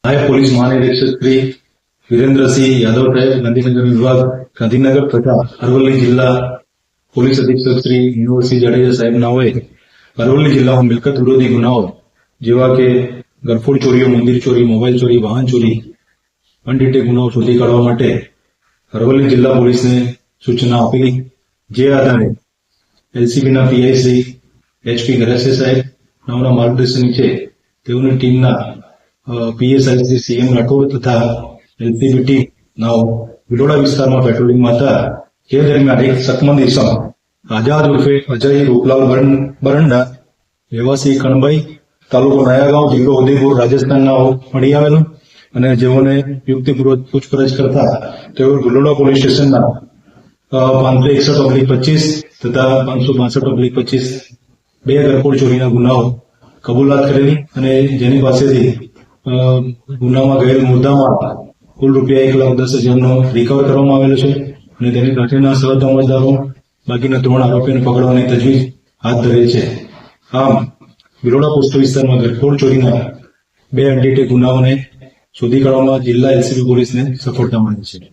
નાયબ પોલીસ મહાનિરીક્ષક શ્રી વિરેન્દ્રસિંહ યાદવ સાહેબ, ગાંધીનગર વિભાગ, ગાંધીનગર તથા અરવલ્લી જિલ્લા પોલીસ અધિક્ષક શ્રી યુનિવર્સિટી જાડેજા સાહેબ નાઓએ અરવલ્લી જિલ્લામાં મિલકત વિરોધી ગુનાઓ જેવા કે ગરફોડ ચોરીઓ, મંદિર ચોરી, મોબાઈલ ચોરી, વાહન ચોરી, અનડિટેક ગુનાઓ શોધી કાઢવા માટે અરવલ્લી જિલ્લા પોલીસને સૂચના આપેલી, જે આધારે એલસીબીના પીઆઈ શ્રી એચપી ગરાસિયા સાહેબ નાઓના માર્ગદર્શન નીચે તેઓની ટીમના પીએસઆઈ શ્રી સીએમ રાઠોડ તથા એલસીબી ટીમ નાઓ વિલોડા વિસ્તારમાં પેટ્રોલિંગમાં હતા. જે દરમિયાન એક શકમંદ ઇસમ આઝાદ ઉર્ફે અજય રૂપલાલ બરંડા, રહેવાસી કણભાઈ, તાલુકો નયાગાંવ, જિલ્લો ઉદયપુર, રાજસ્થાનના મળી આવેલો અને જેઓને યુક્તિપૂર્વક પૂછપરછ કરતા તેઓ વિલોડા પોલીસ સ્ટેશનના 561/25 તથા 562/25 બે ગરફોડ ચોરીના ગુનાઓ કબૂલાત કરેલી અને જેની પાસેથી ગુનામાં ગયેલ મુદ્દામાં કુલ રૂપિયા 1,10,000નો રિકવર કરવામાં આવેલો છે અને તેની સાથેના સહતમજદારો બાકીના 3 આરોપીઓને પકડવાની તજવીજ હાથ ધરેલ છે. આમ વિલોડા પોસ્ટ વિસ્તારમાં ગરફોડ ચોરીના 2 અનડિટેક ગુનાઓને શોધી કાઢવામાં જિલ્લા એલસીબી પોલીસને સફળતા મળી છે.